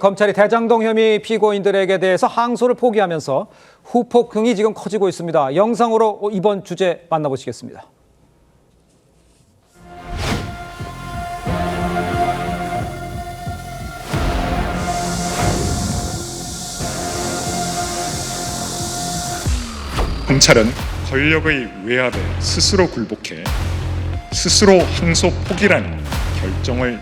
검찰이 대장동 혐의 피고인들에게 대해서 항소를 포기하면서 후폭풍이 지금 커지고 있습니다. 영상으로 이번 주제 만나보시겠습니다. 검찰은 권력의 외압에 스스로 굴복해 스스로 항소 포기라는 결정을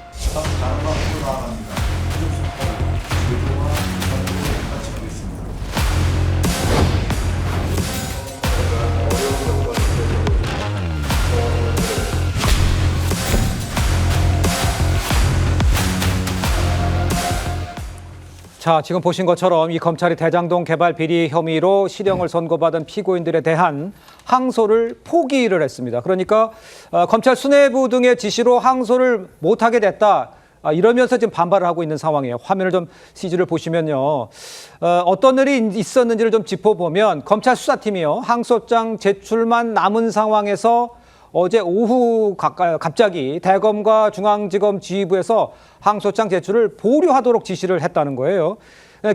자, 지금 보신 것처럼 이 검찰이 대장동 개발 비리 혐의로 실형을 선고받은 피고인들에 대한 항소를 포기를 했습니다. 그러니까 검찰 수뇌부 등의 지시로 항소를 못하게 됐다. 이러면서 지금 반발을 하고 있는 상황이에요. 화면을 좀 CG를 보시면요. 어떤 일이 있었는지를 좀 짚어보면 검찰 수사팀이요. 항소장 제출만 남은 상황에서 어제 오후 갑자기 대검과 중앙지검 지휘부에서 항소장 제출을 보류하도록 지시를 했다는 거예요.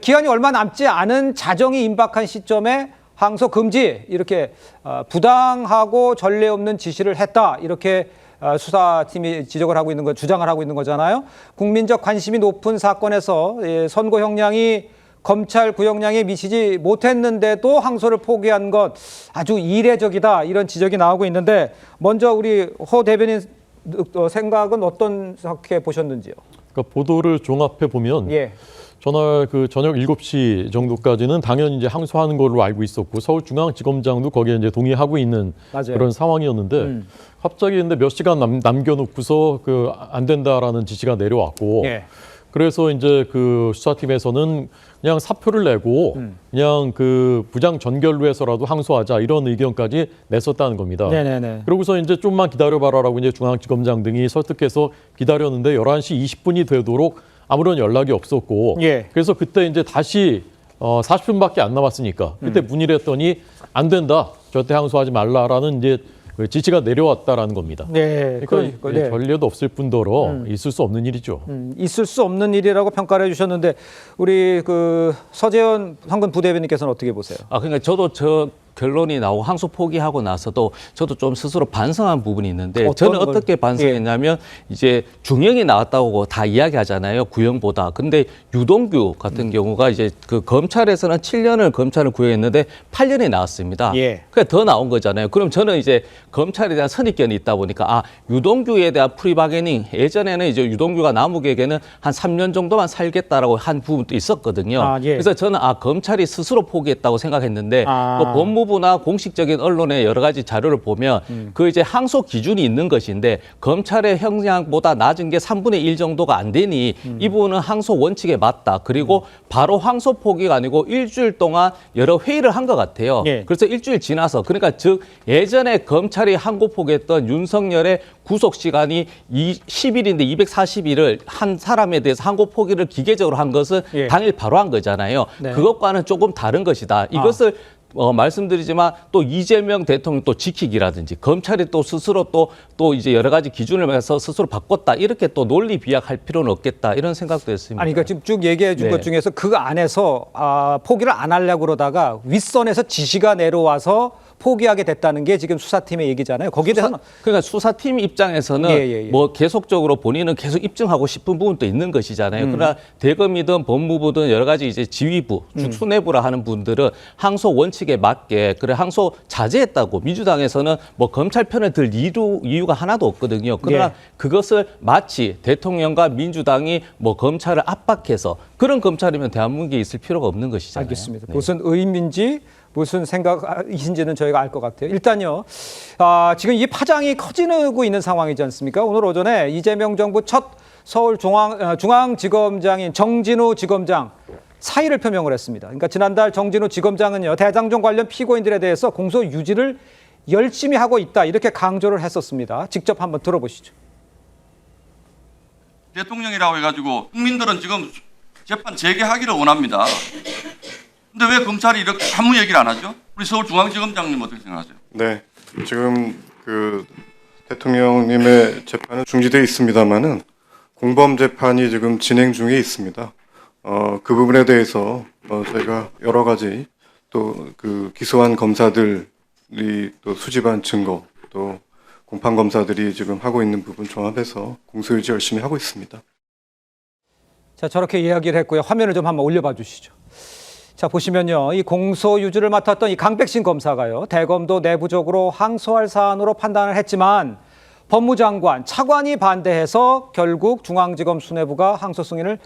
기한이 얼마 남지 않은 자정이 임박한 시점에 항소 금지 이렇게 부당하고 전례 없는 지시를 했다 이렇게 수사팀이 지적을 하고 있는 거 주장을 하고 있는 거잖아요. 국민적 관심이 높은 사건에서 선고 형량이 검찰 구형량에 미치지 못했는데도 항소를 포기한 것 아주 이례적이다 이런 지적이 나오고 있는데 먼저 우리 허 대변인 생각은 어떻게 보셨는지요? 그러니까 보도를 종합해 보면 전날 그 저녁 7시 정도까지는 당연히 이제 항소하는 걸로 알고 있었고 서울중앙지검장도 거기에 이제 동의하고 있는 그런 상황이었는데 갑자기 근데 몇 시간 남겨놓고서 그 안 된다라는 지시가 내려왔고 그래서 이제 그 수사팀에서는 그냥 사표를 내고 그냥 그 부장 전결로 해서라도 항소하자 이런 의견까지 냈었다는 겁니다. 그러고서 이제 좀만 기다려봐라라고 이제 중앙지검장 등이 설득해서 기다렸는데 11시 20분이 되도록 아무런 연락이 없었고 그래서 그때 이제 다시 40분밖에 안 남았으니까 그때 문의를 했더니 안 된다. 절대 항소하지 말라라는 이제 지시가 내려왔다라는 겁니다. 그러니까 전례도 없을 뿐더러 있을 수 없는 일이죠. 있을 수 없는 일이라고 평가를 해주셨는데 우리 그 서재현 황근 부대변인께서는 어떻게 보세요? 그러니까 저도 결론이 나오고 항소 포기하고 나서도 저도 좀 스스로 반성한 부분이 있는데 저는 어떻게 반성했냐면 이제 중형이 나왔다고 다 이야기하잖아요. 구형보다. 근데 유동규 같은 경우가 이제 그 검찰에서는 7년을 검찰을 구형했는데 8년이 나왔습니다. 그러니까 더 나온 거잖아요. 그럼 저는 이제 검찰에 대한 선입견이 있다 보니까 유동규에 대한 프리바게닝 예전에는 이제 유동규가 남욱에게는 한 3년 정도만 살겠다라고 한 부분도 있었거든요. 그래서 저는 검찰이 스스로 포기했다고 생각했는데 법무부나 공식적인 언론의 여러 가지 자료를 보면 그 이제 항소 기준이 있는 것인데 검찰의 형량보다 낮은 게 3분의 1 정도가 안 되니 이 부분은 항소 원칙에 맞다. 그리고 바로 항소 포기가 아니고 일주일 동안 여러 회의를 한 것 같아요. 그래서 일주일 지나서 그러니까 즉 예전에 검찰이 항고 포기했던 윤석열의 구속 시간이 10일인데 240일을 한 사람에 대해서 항고 포기를 기계적으로 한 것은 당일 바로 한 거잖아요. 그것과는 조금 다른 것이다. 이것을 말씀드리지만 또 이재명 대통령 또 지키기라든지 검찰이 또 스스로 또 이제 여러 가지 기준을 매서 스스로 바꿨다 이렇게 또 논리 비약할 필요는 없겠다 이런 생각도 했습니다. 그러니까 지금 쭉 얘기해 준 것 중에서 그 안에서 포기를 안 하려고 그러다가 윗선에서 지시가 내려와서 포기하게 됐다는 게 지금 수사팀의 얘기잖아요. 거기에 대해서는 그러니까 수사팀 입장에서는 뭐 계속적으로 본인은 계속 입증하고 싶은 부분도 있는 것이잖아요. 그러나 대검이든 법무부든 여러 가지 이제 지휘부, 수뇌부라 하는 분들은 항소 원칙에 맞게 그래 항소 자제했다고 민주당에서는 뭐 검찰 편을 들 이유가 하나도 없거든요. 그러나 그것을 마치 대통령과 민주당이 뭐 검찰을 압박해서 그런 검찰이면 대한민국에 있을 필요가 없는 것이잖아요. 알겠습니다. 무슨 의미인지 무슨 생각이신지는 저희가 알 것 같아요. 일단요, 지금 이 파장이 커지고 있는 상황이지 않습니까? 오늘 오전에 이재명 정부 첫 서울중앙지검장인 정진우 지검장 사의를 표명을 했습니다. 그러니까 지난달 정진우 지검장은요, 대장동 관련 피고인들에 대해서 공소 유지를 열심히 하고 있다 이렇게 강조를 했었습니다. 직접 한번 들어보시죠. 대통령이라고 해가지고 국민들은 지금 재판 재개하기를 원합니다. 근데 왜 검찰이 이렇게 아무 얘기를 안 하죠? 우리 서울중앙지검장님 어떻게 생각하세요? 네, 지금 그 대통령님의 재판은 중지돼 있습니다만은 공범 재판이 지금 진행 중에 있습니다. 그 부분에 대해서 저희가 여러 가지 또 그 기소한 검사들이 또 수집한 증거 또 공판 검사들이 지금 하고 있는 부분 종합해서 공소유지 열심히 하고 있습니다. 자, 저렇게 이야기를 했고요. 화면을 좀 한번 올려봐 주시죠. 자, 보시면요. 이 공소유지를 맡았던 이 강백신 검사가요. 대검도 내부적으로 항소할 사안으로 판단을 했지만 법무장관, 차관이 반대해서 결국 중앙지검 수뇌부가 항소 승인을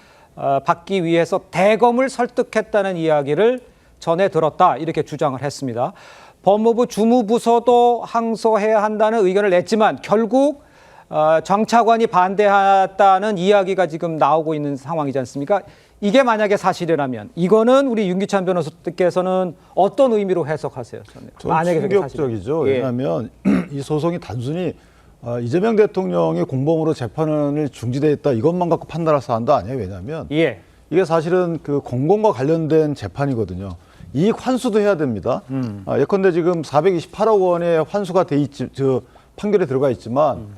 받기 위해서 대검을 설득했다는 이야기를 전해 들었다. 이렇게 주장을 했습니다. 법무부 주무부서도 항소해야 한다는 의견을 냈지만 결국 장 차관이 반대했다는 이야기가 지금 나오고 있는 상황이지 않습니까? 이게 만약에 사실이라면 이거는 우리 윤기찬 변호사께서는 어떤 의미로 해석하세요? 만약에 충격적이죠. 예. 왜냐하면 이 소송이 단순히 이재명 대통령이 공범으로 재판을 중지돼 있다 이것만 갖고 판단할 사안도 아니에요. 왜냐하면 예. 이게 사실은 그 공공과 관련된 재판이거든요. 이익 환수도 해야 됩니다. 예컨대 지금 428억 원의 환수가 돼 있지, 판결에 들어가 있지만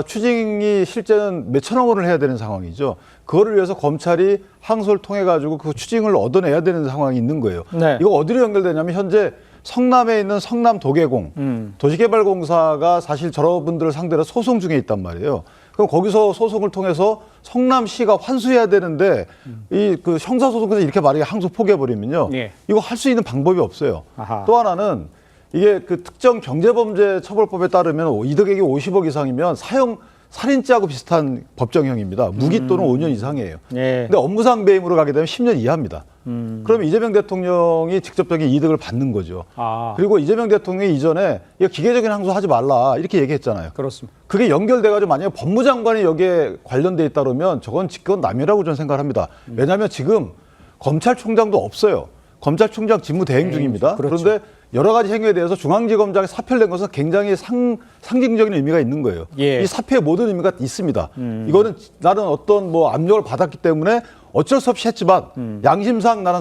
추징이 실제는 몇천억 원을 해야 되는 상황이죠. 그거를 위해서 검찰이 항소를 통해 가지고 그 추징을 얻어내야 되는 상황이 있는 거예요. 네. 이거 어디로 연결되냐면 현재 성남에 있는 성남도계공 도시개발공사가 사실 저러분들을 상대로 소송 중에 있단 말이에요. 그럼 거기서 소송을 통해서 성남시가 환수해야 되는데 이 그 형사소송에서 이렇게 만약에 항소 포기해버리면요. 예. 이거 할 수 있는 방법이 없어요. 아하. 또 하나는 이게 그 특정 경제범죄처벌법에 따르면 이득액이 50억 이상이면 사형 살인죄하고 비슷한 법정형입니다. 무기 또는 5년 이상이에요. 예. 근데 업무상 배임으로 가게 되면 10년 이하입니다. 그러면 이재명 대통령이 직접적인 이득을 받는 거죠. 아. 그리고 이재명 대통령이 이전에 이거 기계적인 항소하지 말라 이렇게 얘기했잖아요. 그렇습니다. 그게 연결돼가지고 만약에 법무장관이 여기에 관련돼 있다 그러면 저건 직권남용이라고 저는 생각합니다. 왜냐하면 지금 검찰총장도 없어요. 검찰총장 직무대행 중입니다. 그렇죠. 그런데 여러 가지 행위에 대해서 중앙지검장이 사표를 낸 것은 굉장히 상징적인 의미가 있는 거예요. 예. 이 사표에 모든 의미가 있습니다. 이거는 나는 어떤 뭐 압력을 받았기 때문에 어쩔 수 없이 했지만 양심상 나는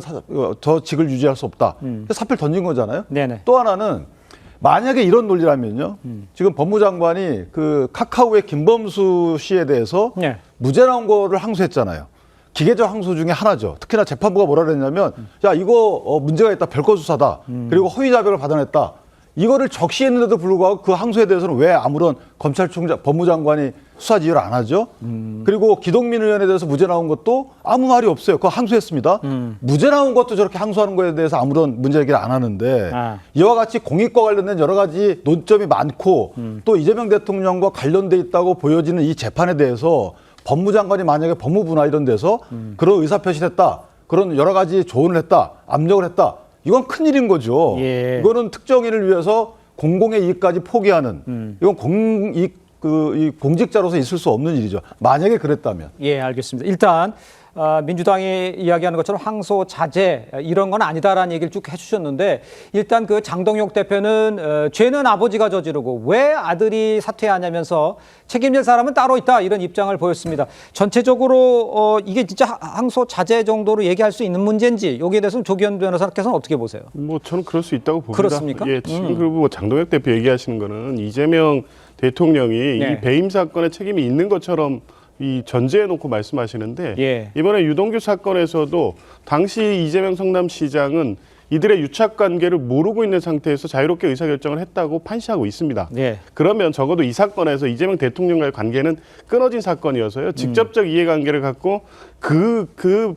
저 직을 유지할 수 없다. 사표를 던진 거잖아요. 네네. 또 하나는 만약에 이런 논리라면요. 지금 법무장관이 그 카카오의 김범수 씨에 대해서 네. 무죄 나온 거를 항소했잖아요. 기계적 항소 중에 하나죠. 특히나 재판부가 뭐라 그랬냐면 야 이거 문제가 있다. 별거 수사다. 그리고 허위 자백을 받아냈다. 이거를 적시했는데도 불구하고 그 항소에 대해서는 왜 아무런 검찰총장, 법무장관이 수사 지휘를 안 하죠? 그리고 기동민 의원에 대해서 무죄 나온 것도 아무 말이 없어요. 그거 항소했습니다. 무죄 나온 것도 저렇게 항소하는 거에 대해서 아무런 문제 제기를 안 하는데 이와 같이 공익과 관련된 여러 가지 논점이 많고 또 이재명 대통령과 관련돼 있다고 보여지는 이 재판에 대해서 법무장관이 만약에 법무부나 이런 데서 그런 의사표시를 했다. 그런 여러 가지 조언을 했다. 압력을 했다. 이건 큰일인 거죠. 예. 이거는 특정인을 위해서 공공의 이익까지 포기하는 이건 이 공직자로서 있을 수 없는 일이죠. 만약에 그랬다면. 예, 알겠습니다. 일단 민주당이 이야기하는 것처럼 항소 자제 이런 건 아니다라는 얘기를 쭉 해주셨는데 일단 그 장동혁 대표는 죄는 아버지가 저지르고 왜 아들이 사퇴하냐면서 책임질 사람은 따로 있다 이런 입장을 보였습니다. 전체적으로 이게 진짜 항소 자제 정도로 얘기할 수 있는 문제인지 여기에 대해서는 조기현 변호사께서는 어떻게 보세요? 뭐 저는 그럴 수 있다고 봅니다. 그렇습니까? 예, 지금 그리고 뭐 장동혁 대표 얘기하시는 거는 이재명 대통령이 네. 이 배임 사건에 책임이 있는 것처럼 이 전제해 놓고 말씀하시는데 예. 이번에 유동규 사건에서도 당시 이재명 성남시장은 이들의 유착 관계를 모르고 있는 상태에서 자유롭게 의사결정을 했다고 판시하고 있습니다. 예. 그러면 적어도 이 사건에서 이재명 대통령과의 관계는 끊어진 사건이어서요. 직접적 이해관계를 갖고 그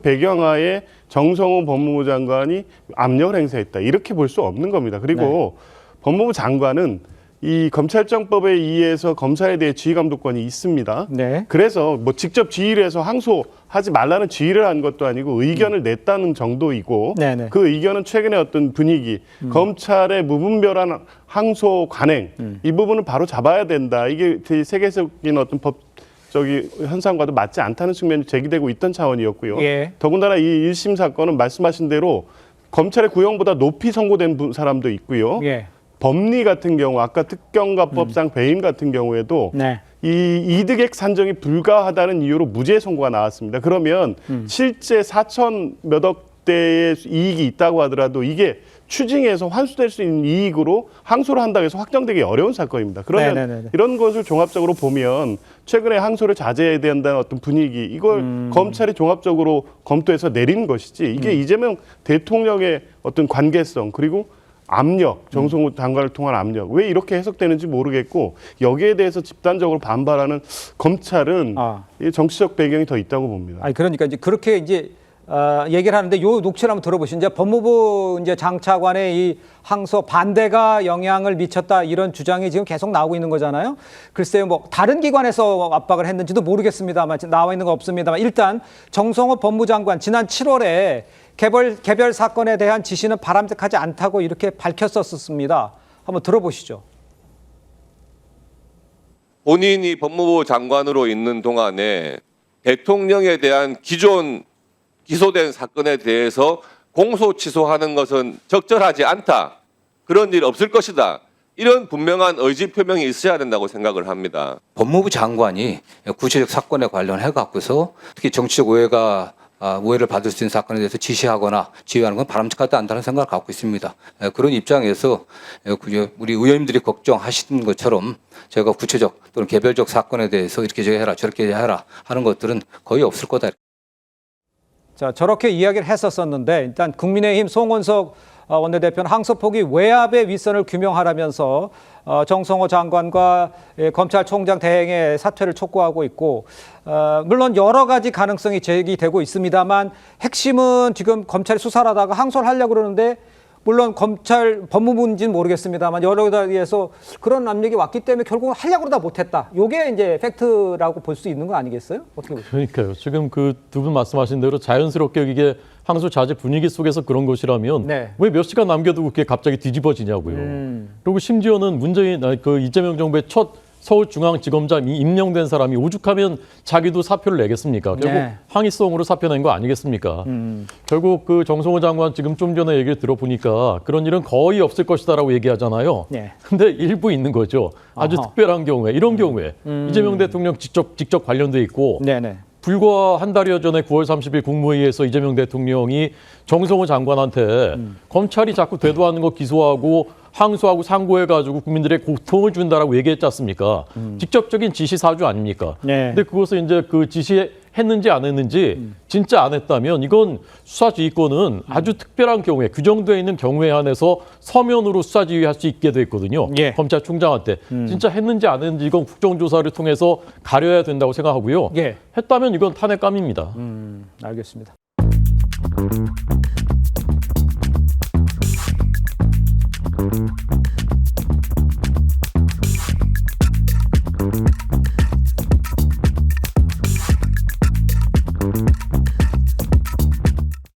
배경하에 정성호 법무부 장관이 압력을 행사했다. 이렇게 볼 수 없는 겁니다. 그리고 법무부 장관은 이 검찰청법에 의해서 검사에 대해 지휘감독권이 있습니다. 네. 그래서 뭐 직접 지휘를 해서 항소하지 말라는 지휘를 한 것도 아니고 의견을 냈다는 정도이고 네네. 그 의견은 최근에 어떤 분위기, 검찰의 무분별한 항소 관행 이 부분을 바로 잡아야 된다. 이게 세계적인 어떤 법적인 현상과도 맞지 않다는 측면이 제기되고 있던 차원이었고요. 예. 더군다나 이 1심 사건은 말씀하신 대로 검찰의 구형보다 높이 선고된 사람도 있고요. 예. 법리 같은 경우 아까 특경가법상 배임 같은 경우에도 네. 이 이득액 산정이 불가하다는 이유로 무죄 선고가 나왔습니다. 그러면 실제 4천 몇억 그때의 이익이 있다고 하더라도 이게 추징해서 환수될 수 있는 이익으로 항소를 한다고 해서 확정되기 어려운 사건입니다. 그러면 네네네. 이런 것을 종합적으로 보면 최근에 항소를 자제해야 된다는 어떤 분위기, 이걸 검찰이 종합적으로 검토해서 내린 것이지, 이게 이재명 대통령의 어떤 관계성, 그리고 압력, 정성호 장관을 통한 압력, 왜 이렇게 해석되는지 모르겠고, 여기에 대해서 집단적으로 반발하는 검찰은 이 정치적 배경이 더 있다고 봅니다. 아니 그러니까 이제 그렇게 이제 얘기를 하는데 요 녹취를 한번 들어보시죠. 이제 법무부 이제 장차관의 이 항소 반대가 영향을 미쳤다 이런 주장이 지금 계속 나오고 있는 거잖아요. 글쎄요, 뭐 다른 기관에서 압박을 했는지도 모르겠습니다만, 나와 있는 거 없습니다만, 일단 정성호 법무장관 지난 7월에 개별 사건에 대한 지시는 바람직하지 않다고 이렇게 밝혔었습니다. 한번 들어보시죠. 본인이 법무부 장관으로 있는 동안에 대통령에 대한 기존 기소된 사건에 대해서 공소 취소하는 것은 적절하지 않다. 그런 일 없을 것이다. 이런 분명한 의지 표명이 있어야 된다고 생각을 합니다. 법무부 장관이 구체적 사건에 관련해 갖고서 특히 정치적 오해를 받을 수 있는 사건에 대해서 지시하거나 지휘하는 건 바람직하지 않다는 생각을 갖고 있습니다. 그런 입장에서 우리 의원님들이 걱정하시는 것처럼 제가 구체적 또는 개별적 사건에 대해서 이렇게 해라 저렇게 해라 하는 것들은 거의 없을 거다. 자, 저렇게 이야기를 했었었는데, 일단 국민의힘 송원석 원내대표는 항소 포기 외압의 윗선을 규명하라면서 정성호 장관과 검찰총장 대행의 사퇴를 촉구하고 있고, 물론 여러 가지 가능성이 제기되고 있습니다만, 핵심은 지금 검찰이 수사를 하다가 항소를 하려고 그러는데, 물론 검찰 법무부인지는 모르겠습니다만 여러 가지에서 그런 압력이 왔기 때문에 결국은 하려고 그러다 못했다. 이게 이제 팩트라고 볼 수 있는 거 아니겠어요? 어떻게 보세요? 그러니까요. 지금 그 두 분 말씀하신 대로 자연스럽게 이게 항소 자제 분위기 속에서 그런 것이라면 왜 몇 시간 남겨두고 그게 갑자기 뒤집어지냐고요. 그리고 심지어는 이재명 정부의 첫 서울중앙지검장이 임명된 사람이 오죽하면 자기도 사표를 내겠습니다. 결국 항의성으로 사표 낸 거 아니겠습니까? 결국 그 정성호 장관 지금 좀 전에 얘기를 들어보니까 그런 일은 거의 없을 것이다라고 얘기하잖아요. 근데 일부 있는 거죠. 아주 특별한 경우에, 이런 경우에 이재명 대통령 직접 관련돼 있고 불과 한 달여 전에 9월 30일 국무회의에서 이재명 대통령이 정성호 장관한테 검찰이 자꾸 되도하는 거 기소하고 항소하고 상고해가지고 국민들의 고통을 준다라고 얘기했지 않습니까? 직접적인 지시 사주 아닙니까? 근데 그것을 이제 그 지시했는지 안 했는지 진짜 안 했다면 이건 수사지휘권은 아주 특별한 경우에 규정되어 있는 경우에 한해서 서면으로 수사지휘할 수 있게 돼 있거든요. 검찰총장한테 진짜 했는지 안 했는지 이건 국정조사를 통해서 가려야 된다고 생각하고요. 했다면 이건 탄핵감입니다. 알겠습니다.